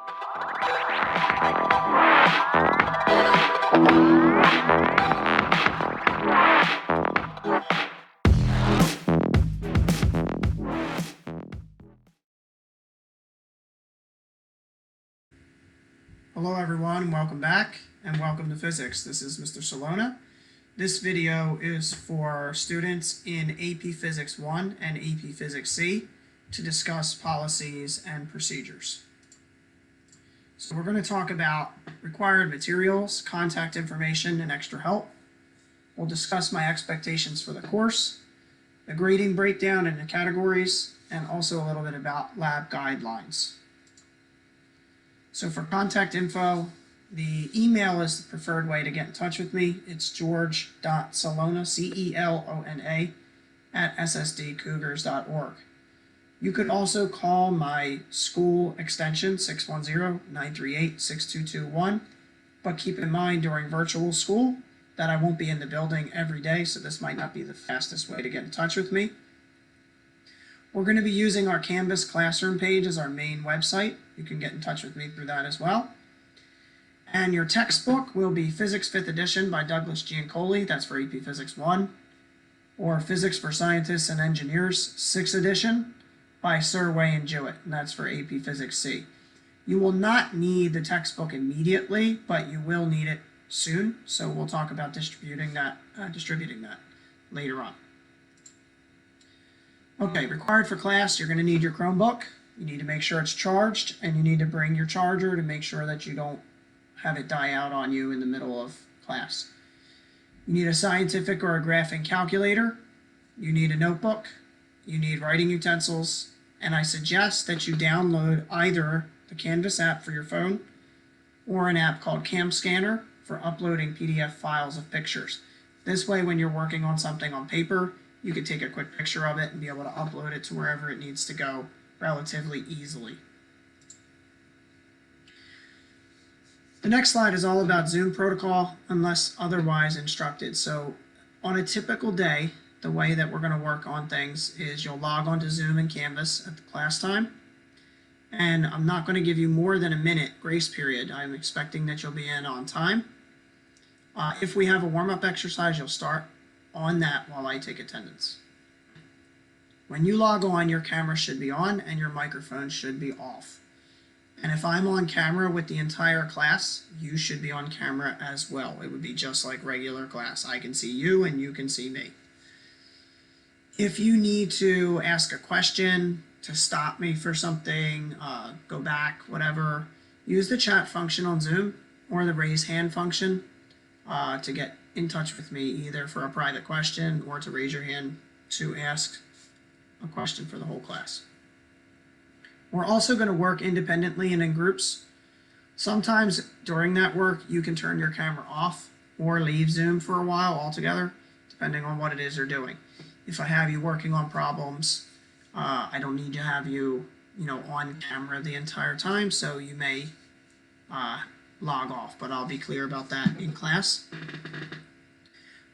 Hello everyone, welcome back and welcome to physics. This is Mr. Celona. This video is for students in AP Physics 1 and AP Physics C to discuss policies and procedures. So we're going to talk about required materials, contact information, and extra help. We'll discuss my expectations for the course, the grading breakdown into categories, and also a little bit about lab guidelines. So for contact info, the email is the preferred way to get in touch with me. It's george.celona, C-E-L-O-N-A, at ssdcougars.org. You could also call my school extension, 610-938-6221, but keep in mind during virtual school that I won't be in the building every day, so this might not be the fastest way to get in touch with me. We're going to be using our Canvas Classroom page as our main website. You can get in touch with me through that as well. And your textbook will be Physics 5th edition by Douglas Giancoli, that's for AP Physics 1, or Physics for Scientists and Engineers 6th edition by Sir Wayne Jewett, and that's for AP Physics C. You will not need the textbook immediately, but you will need it soon, so we'll talk about distributing that later on. Okay, required for class, you're going to need your Chromebook. You need to make sure it's charged, and you need to bring your charger to make sure that you don't have it die out on you in the middle of class. You need a scientific or a graphing calculator. You need a notebook. You need writing utensils, and I suggest that you download either the Canvas app for your phone or an app called Cam Scanner for uploading PDF files of pictures. This way, when you're working on something on paper, you can take a quick picture of it and be able to upload it to wherever it needs to go relatively easily. The next slide is all about Zoom protocol unless otherwise instructed. So on a typical day, the way that we're going to work on things is you'll log on to Zoom and Canvas at the class time. And I'm not going to give you more than a minute grace period. I'm expecting that you'll be in on time. If we have a warm-up exercise, you'll start on that while I take attendance. When you log on, your camera should be on and your microphone should be off. And if I'm on camera with the entire class, you should be on camera as well. It would be just like regular class. I can see you and you can see me. If you need to ask a question, to stop me for something, go back, whatever, use the chat function on Zoom or the raise hand function to get in touch with me, either for a private question or to raise your hand to ask a question for the whole class. We're also going to work independently and in groups. Sometimes during that work, you can turn your camera off or leave Zoom for a while altogether, depending on what it is you're doing. If I have you working on problems, I don't need to have you, on camera the entire time, so you may log off, but I'll be clear about that in class.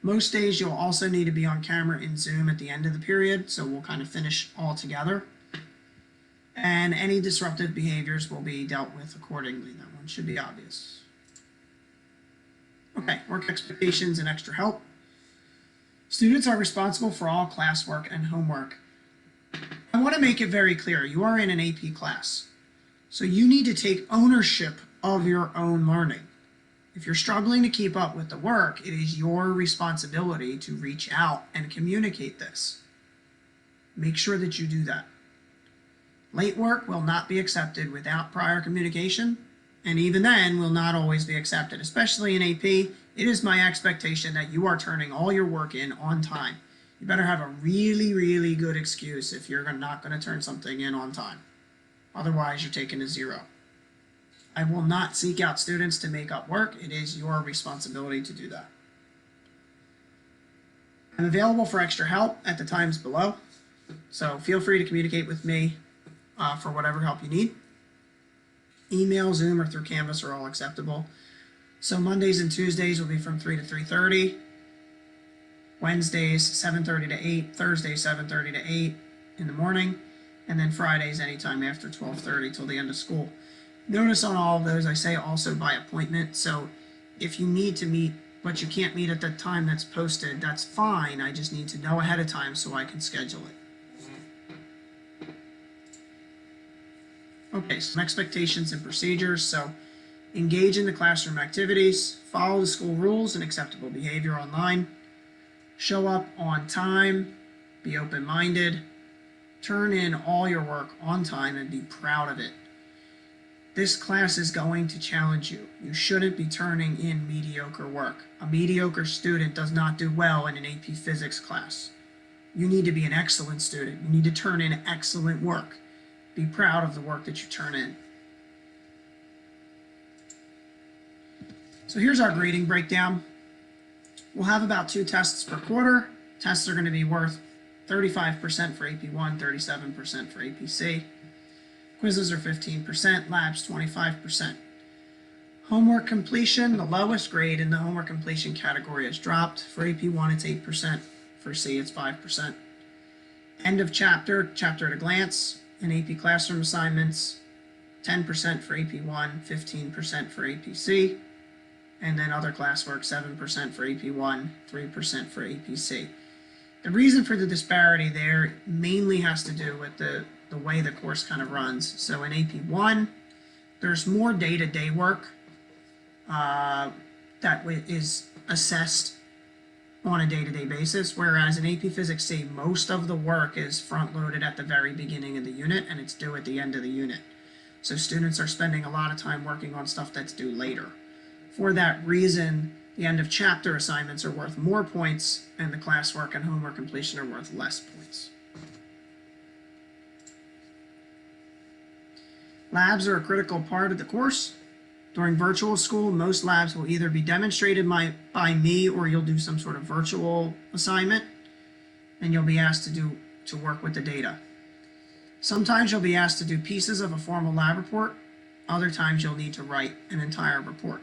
Most days you'll also need to be on camera in Zoom at the end of the period, so we'll kind of finish all together. And any disruptive behaviors will be dealt with accordingly. That one should be obvious. Okay, work expectations and extra help. Students are responsible for all classwork and homework. I want to make it very clear, you are in an AP class, so you need to take ownership of your own learning. If you're struggling to keep up with the work, it is your responsibility to reach out and communicate this. Make sure that you do that. Late work will not be accepted without prior communication, and even then will not always be accepted. Especially in AP, it is my expectation that you are turning all your work in on time. You better have a really, really good excuse if you're not going to turn something in on time. Otherwise, you're taking a 0. I will not seek out students to make up work. It is your responsibility to do that. I'm available for extra help at the times below, so feel free to communicate with me for whatever help you need. Email, Zoom, or through Canvas are all acceptable. So Mondays and Tuesdays will be from 3 to 3:30. Wednesdays, 7:30 to 8. Thursdays, 7:30 to 8 in the morning. And then Fridays, anytime after 12:30 till the end of school. Notice on all of those, I say also by appointment. So if you need to meet, but you can't meet at the time that's posted, that's fine. I just need to know ahead of time so I can schedule it. Okay, some expectations and procedures. So engage in the classroom activities, follow the school rules and acceptable behavior online, show up on time, be open-minded, turn in all your work on time and be proud of it. This class is going to challenge you. You shouldn't be turning in mediocre work. A mediocre student does not do well in an AP Physics class. You need to be an excellent student. You need to turn in excellent work. Be proud of the work that you turn in. So here's our grading breakdown. We'll have about 2 tests per quarter. Tests are going to be worth 35% for AP1, 37% for APC. Quizzes are 15%, labs 25%. Homework completion, the lowest grade in the homework completion category is dropped. For AP1 it's 8%, for C it's 5%. End of chapter, chapter at a glance, and AP classroom assignments, 10% for AP1, 15% for APC, and then other classwork, 7% for AP1, 3% for APC. The reason for the disparity there mainly has to do with the way the course kind of runs. So in AP1, there's more day-to-day work that is assessed on a day-to-day basis, whereas in AP Physics C, most of the work is front-loaded at the very beginning of the unit and it's due at the end of the unit. So students are spending a lot of time working on stuff that's due later. For that reason, the end of chapter assignments are worth more points and the classwork and homework completion are worth less points. Labs are a critical part of the course. During virtual school, most labs will either be demonstrated by me or you'll do some sort of virtual assignment and you'll be asked to work with the data. Sometimes you'll be asked to do pieces of a formal lab report. Other times you'll need to write an entire report.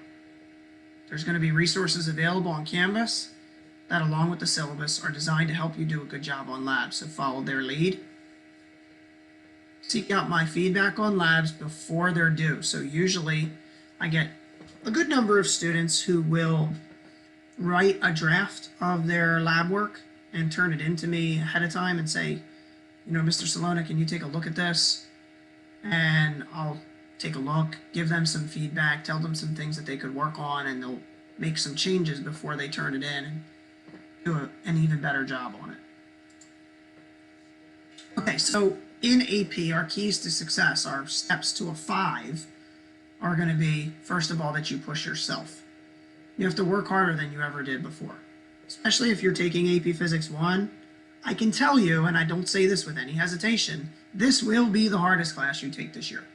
There's going to be resources available on Canvas that, along with the syllabus, are designed to help you do a good job on labs, so follow their lead. Seek out my feedback on labs before they're due. So usually I get a good number of students who will write a draft of their lab work and turn it into me ahead of time and say, you know, Mr. Celona, can you take a look at this? And I'll take a look, give them some feedback, tell them some things that they could work on, and they'll make some changes before they turn it in and do an even better job on it. Okay, so in AP, our keys to success, our steps to a 5, are going to be, first of all, that you push yourself. You have to work harder than you ever did before. Especially if you're taking AP Physics 1, I can tell you, and I don't say this with any hesitation, this will be the hardest class you take this year.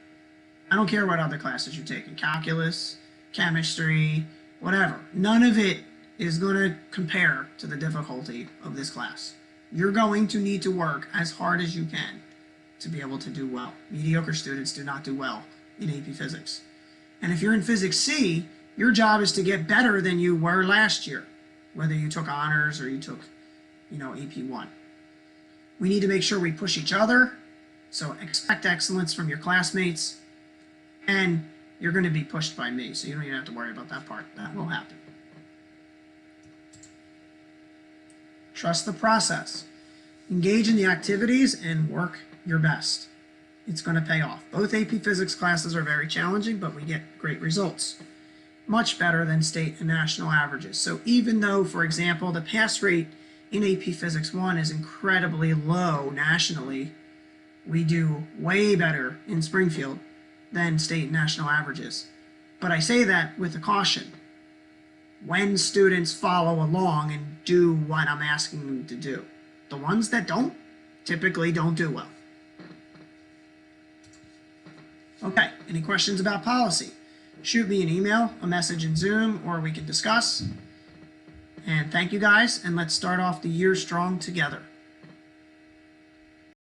I don't care what other classes you take in calculus, chemistry, whatever. None of it is going to compare to the difficulty of this class. You're going to need to work as hard as you can to be able to do well. Mediocre students do not do well in AP Physics. And if you're in Physics C, your job is to get better than you were last year, whether you took honors or you took, AP1. We need to make sure we push each other, so expect excellence from your classmates, and you're going to be pushed by me, so you don't even have to worry about that part. That will happen. Trust the process. Engage in the activities and work your best. It's going to pay off. Both AP Physics classes are very challenging, but we get great results. Much better than state and national averages. So even though, for example, the pass rate in AP Physics 1 is incredibly low nationally, we do way better in Springfield than state and national averages. But I say that with a caution. When students follow along and do what I'm asking them to do. The ones that don't, typically don't do well. Okay, any questions about policy? Shoot me an email, a message in Zoom, or we can discuss. And thank you guys, and let's start off the year strong together.